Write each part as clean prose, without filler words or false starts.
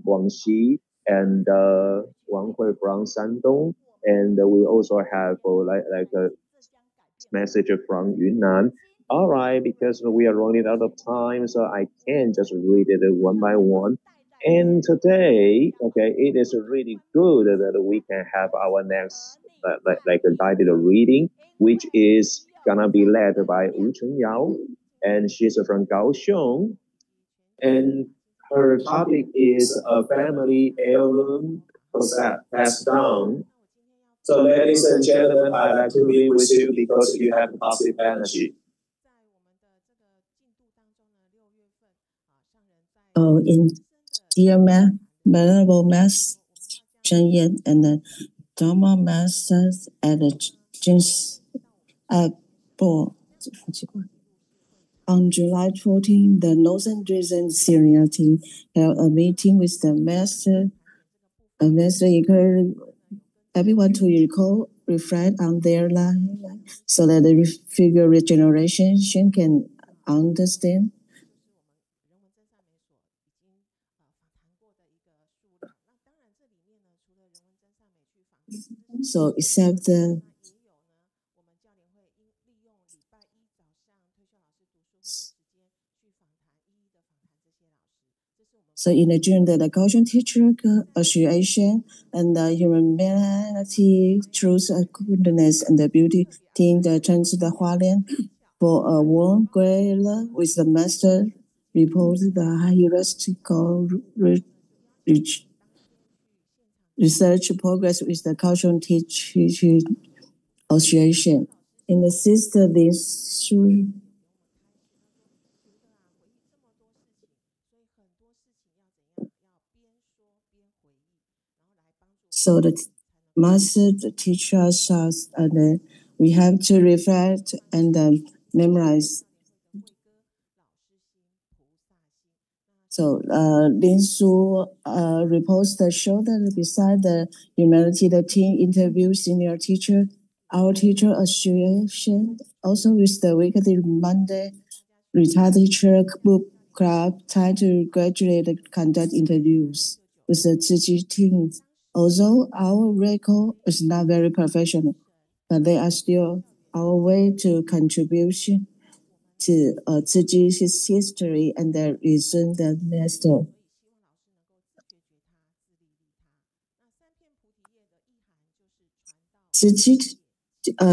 Guangxi, and Wang Hui from Shandong, and we also have like a message from Yunnan. All right, because we are running out of time, so I can't just read it one by one. And today, okay, it is really good that we can have our next like a guided reading, which is gonna be led by Chengyao, and she's from Kaohsiung, and her topic is a family heirloom passed down. So, ladies and gentlemen, I like to be with you because you have positive energy. In dear Venerable Master Chen and the Dharma Masters at the Jins on July 14, the Northern Region Syria team held a meeting with the Master. A Master encouraged everyone to recall, reflect on their life so that the future generation can understand. So, except the So in June, the Kaohsiung Teacher Association and the Humanity, Truth, Goodness, and the Beauty team turns to the Hualien for a warm gala with the master report the hierarchical research progress with the Kaohsiung Teacher Association. In the sister, this So the master teaches us, and we have to reflect and memorize. So Lin Su reports that show that beside the humanity, the team interviews senior teacher, our teacher association, also with the weekly Monday retired teacher book club trying to graduate conduct interviews with the Tzu team. Although our record is not very professional, but they are still our way to contribution to Tzu's history and the reason that master. Tzu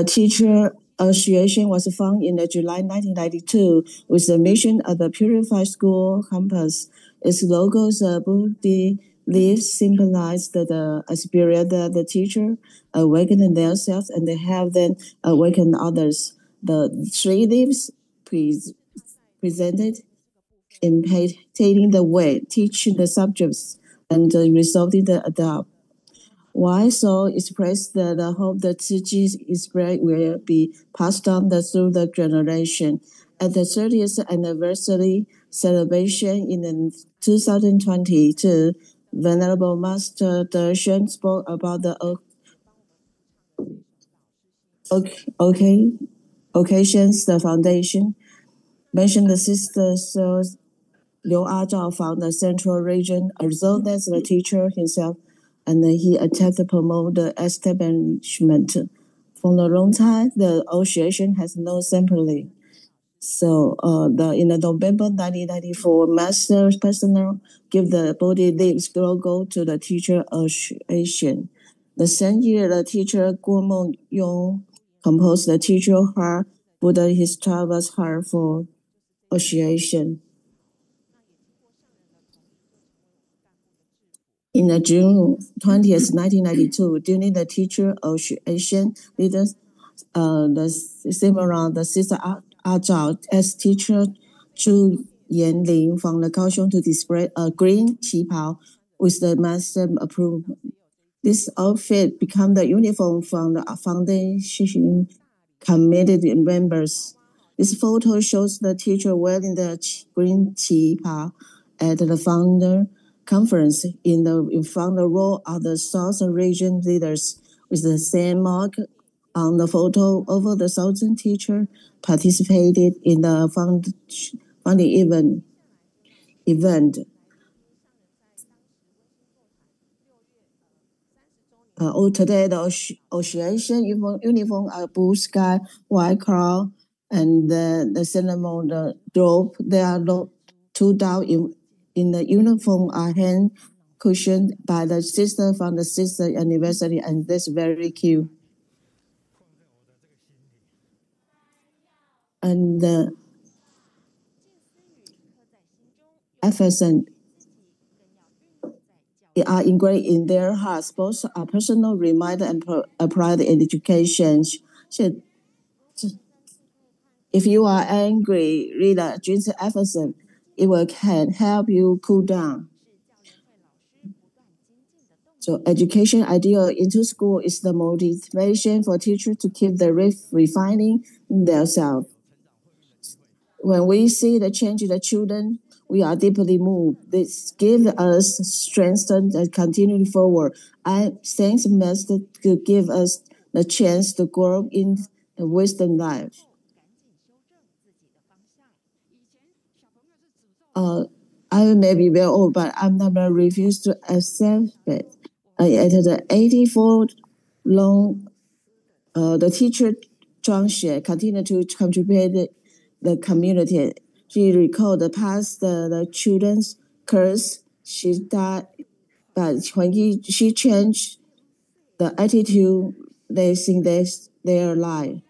Teacher Association was founded in July 1992 with the mission of the Purified School campus. Its logos, Buddha leaves symbolize the experience that the teacher awakened themselves and they have then awakened others. The three leaves presented imitating the way, teaching the subjects, and resolving the adopt. Why so express the hope that Tzu spread will be passed on through the generation. At the 30th anniversary celebration in 2022, Venerable Master Dershan spoke about the occasions the foundation, mentioned the sisters Liu Azhao found the central region, although that's the teacher himself, and he attempted to promote the establishment. For a long time, the association has no sampling. So in November 1994, Master Personal give the body leaves logo to the teacher association. The same year, the teacher Guo Yong composed the teacher heart, Buddha his travel's heart for association. In June 20th, 1992, during the teacher association leaders, the similar the sister Azhao as teacher Zhu Yanling from the Kaohsiung to display a green qipao with the master approval. This outfit became the uniform from the foundation committee members. This photo shows the teacher wearing the green qipao at the founder conference in front row of the South region leaders with the same mark on the photo. Over the 1,000 teachers participated in the founding event. today the association uniform are blue sky, white cloud, and the cinnamon the drop. They are two down in the uniform are hand cushioned by the sister from the sister anniversary, and that's very cute. And Efferson are engraved in their hearts, both a personal reminder and applied in education. If you are angry, read James Efferson. It will can help you cool down. So education ideal into school is the motivation for teachers to keep the refining themselves. When we see the change in the children, we are deeply moved. This gives us strength and continue forward. I thank the Master to give us the chance to grow in the wisdom life. I may be very old, but I'm not going to refuse to accept it. At the 84 long, the teacher Zhang Xue continued to contribute the community. She recalled the past the children's curse. She died, but when she changed the attitude, they think they are alive.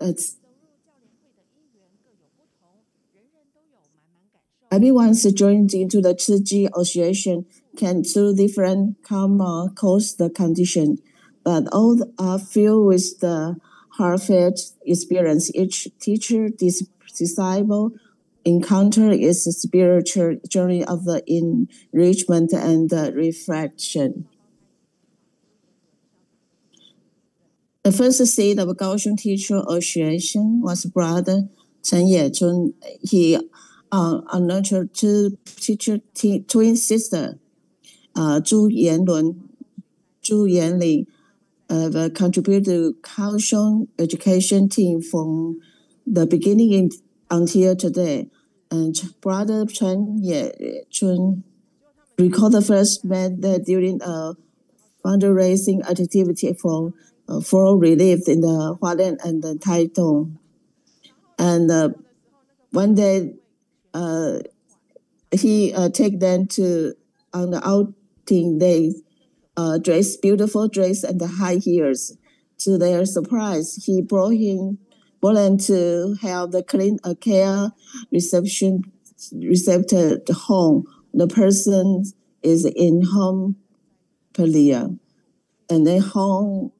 It's everyone's joined into the Tzu Chi association can through different karma cause the condition, but all are filled with the heartfelt experience. Each teacher, disciple encounter is a spiritual journey of the enrichment and the reflection. The first seat of Kaohsiung Teacher Association was brother Chengyao. He nurtured two teacher twin sister, Zhu Yanling, contributed to Kaohsiung education team from the beginning until today. And brother Chen Ye-chun recalled the first met during a fundraising activity for relief in the Hualien and the Taitung. And one day, he take them to on the outing. They dress beautiful dress and the high heels. To their surprise, he brought them to have the clean care receptor home. The person is in home Pelia, and the home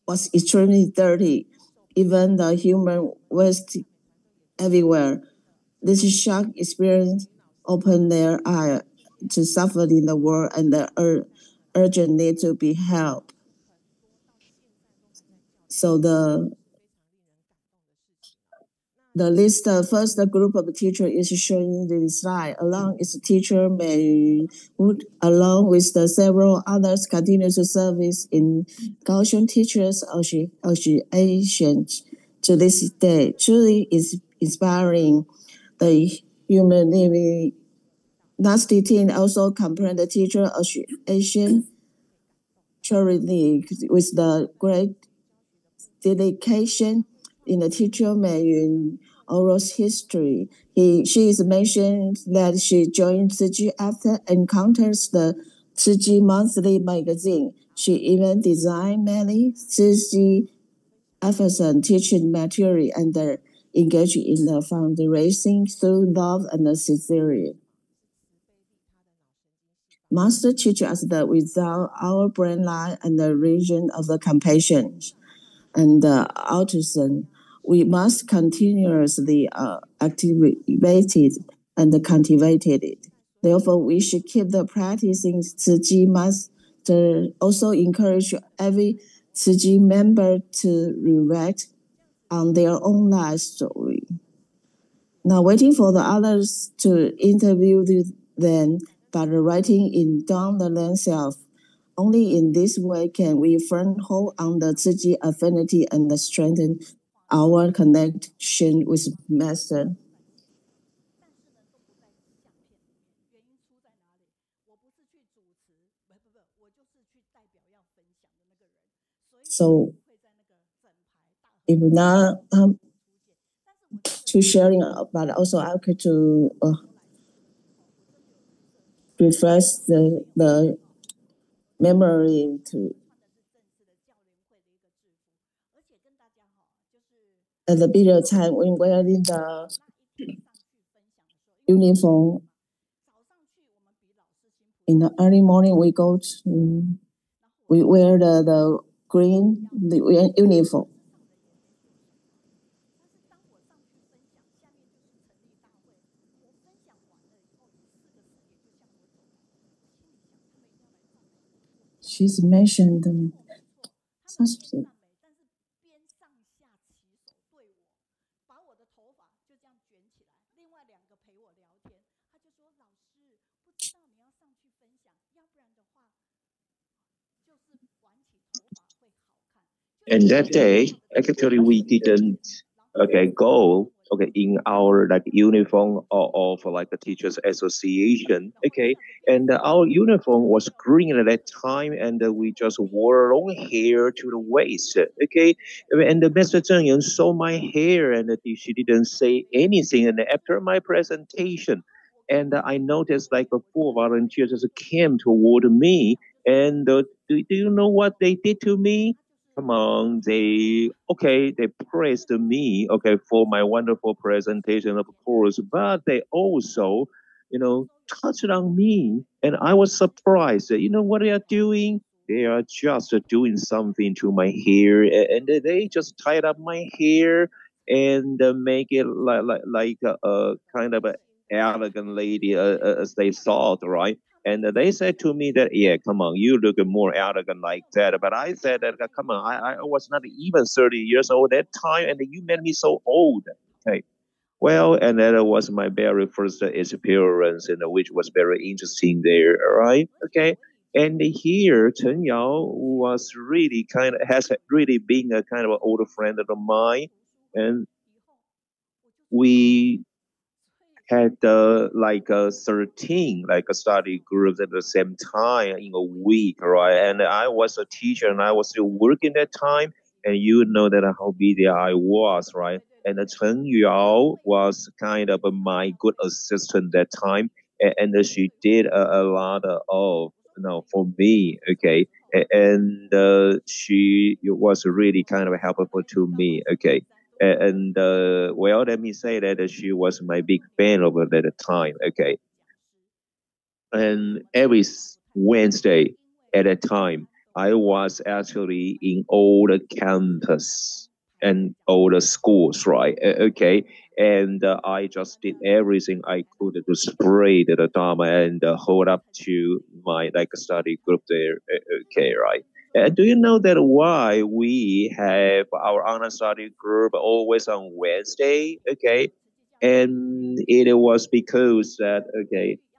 was extremely dirty. Even the human waste everywhere. This shock experience opened their eyes to suffering in the world and the urgent need to be helped. So the list, first the group of teachers is shown in the slide. Along its teacher may along with the several others continue to service in Kaohsiung Teachers Association to this day. Truly is inspiring. The human living nasty teen also compared the teacher association charity with the great dedication in the teacher Mayun Oro's history. She is mentioned that she joined Tzu Chi after encounters the Tzu Chi monthly magazine. She even designed many Tzu Chi Efferson teaching material and engaged in the fundraising through love and sincerity. Master teaches us that without our brain life and the region of the compassion and the autism, we must continuously activated and cultivated it. Therefore, we should keep the practicing Tzu Chi master. Also encourage every Tzu Chi member to reflect on their own life story. Now, waiting for the others to interview them, but writing it down themselves. Only in this way can we firm hold on the Tzu Chi affinity and strengthen our connection with Master. So if not to sharing, but also I could to refresh the memory to at the period of time when wearing the uniform. In the early morning, we wear the green uniform. She's mentioned something. And that day, actually, we didn't go in our like uniform or for like the teachers association. Okay, and our uniform was green at that time, and we just wore long hair to the waist. Okay, and the Mr. Zheng Yun saw my hair, and she didn't say anything. And after my presentation, and I noticed like four volunteers just came toward me, and do you know what they did to me? Come on, they praised me, for my wonderful presentation, of course, but they also, touched on me, and I was surprised. You know what they are doing? They are just doing something to my hair, and they just tied up my hair and make it like a kind of a elegant lady, as they thought, right? And they said to me that, yeah, come on, you look more elegant like that. But I said that, come on, I was not even 30 years old at that time, and you made me so old. Okay. Well, and that was my very first experience, which was very interesting there, right? Okay. And here, Chen Yao has really been a kind of an old friend of mine. And we had like 13 like study groups at the same time in a week, right? And I was a teacher and I was still working that time, and you know that how busy I was, right? And Chen Yao was kind of my good assistant that time, and she did a lot of for me, okay. And she was really kind of helpful to me, okay. And well, let me say that she was my big fan over that time. Okay, and every Wednesday at that time, I was actually in all the campus and all the schools, right? Okay, and I just did everything I could to spray the Dharma and hold up to my like study group there. Okay, right. Do you know that why we have our online study group always on Wednesday? Okay, and it was because that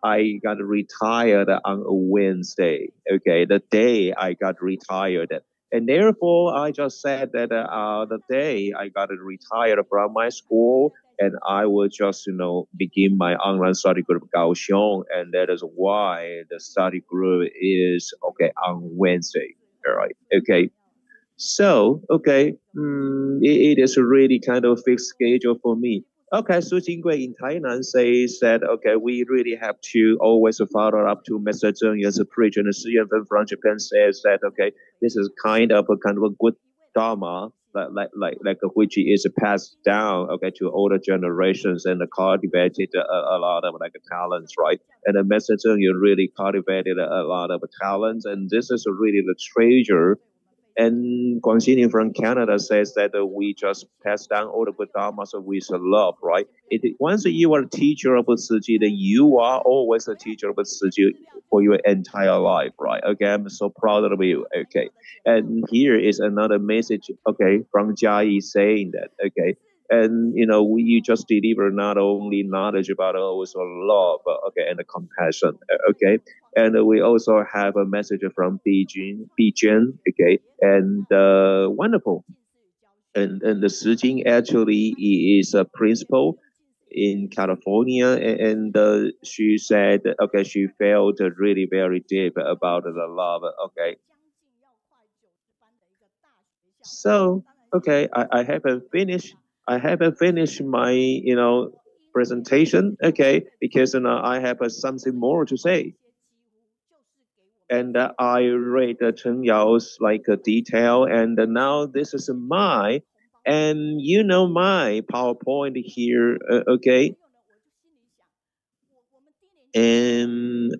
I got retired on a Wednesday. Okay, the day I got retired, and therefore I just said that the day I got retired from my school, and I will just begin my online study group Kaohsiung, and that is why the study group is on Wednesday. All right. Okay. So, it is a really kind of fixed schedule for me. Okay, Su Jingwei in Tainan says that, we really have to always follow up to Mr. Zheng as a preacher. And Shi Yanfen from Japan says that, this is kind of a good dharma, which is passed down, to older generations and cultivated a lot of like talents, right? And the Mr. Zheng, you really cultivated a lot of talents, and this is really the treasure. And Guangxin from Canada says that we just pass down all the good dharmas with love, right? Once you are a teacher of Siji, then you are always a teacher of Siji for your entire life, right? Okay, I'm so proud of you. Okay, and here is another message. Okay, from Jai saying that. Okay, and you just deliver not only knowledge but also love. And compassion. Okay, and we also have a message from Beijing, okay, and wonderful. And the Sijing actually is a principal in California, and she said, she felt really very deep about the love, okay. So okay, I haven't finished. I haven't finished my presentation. Okay, because I have something more to say. And I read Chenyao's like detail, and now this is my, and my PowerPoint here. Okay, and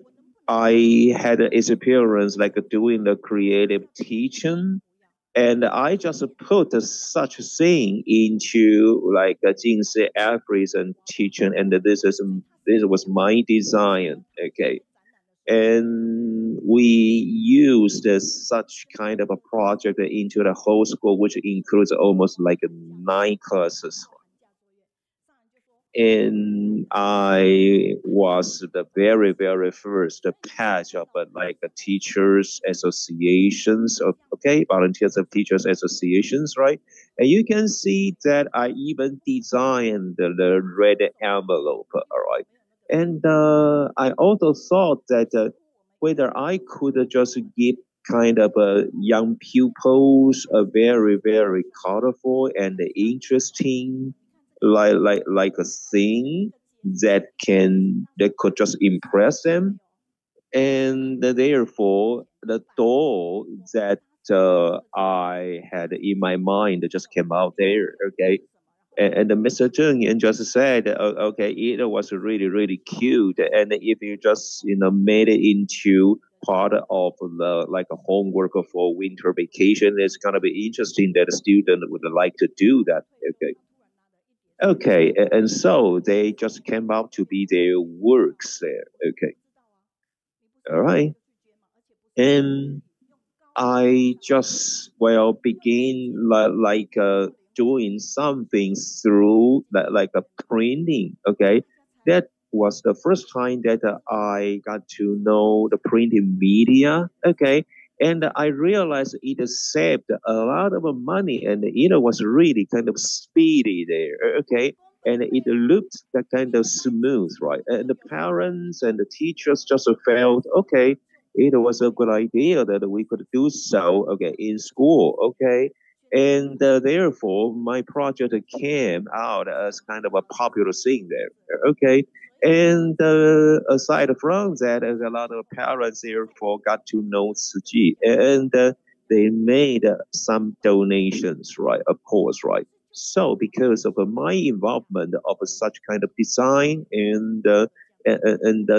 I had an experience like doing the creative teaching, and I just put such thing into like Jinsi Afri's and teaching, and this was my design. Okay, and we used such kind of a project into the whole school, which includes almost like 9 classes. And I was the very, very first patch of like a teachers associations, okay, volunteers of teachers associations, right? And you can see that I even designed the red envelope, all right? And I also thought that whether I could just give kind of young pupils a very, very colorful and interesting like a thing that could just impress them, and therefore the doll that I had in my mind just came out there. Okay, and Mr. Zheng just said, okay, it was really really cute, and if you just made it into part of the like a homework for winter vacation, it's gonna be interesting that a student would like to do that. Okay. Okay, and so they just came out to be their works there. Okay, all right. And I just begin doing something through like a printing. Okay, that was the first time that I got to know the printing media. Okay, and I realized it saved a lot of money, and it was really kind of speedy there. Okay. And it looked that kind of smooth, right? And the parents and the teachers just felt, okay, it was a good idea that we could do so, okay, in school, okay. And therefore my project came out as kind of a popular thing there, okay. And aside from that, a lot of parents therefore got to know Tzu, and they made some donations, right, of course, right. So because of my involvement of such kind of design and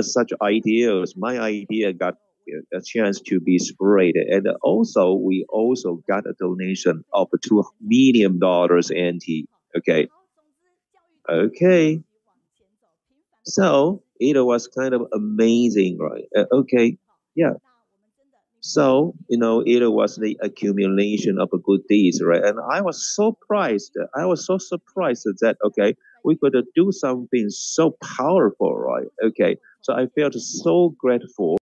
such ideas, my idea got a chance to be spread. And also, we also got a donation of $2 million NT. Okay. Okay. So it was kind of amazing, right? Okay. Yeah. So, it was the accumulation of good deeds, right? And I was so surprised. I was so surprised that, okay, we could do something so powerful, right? Okay. So I felt so grateful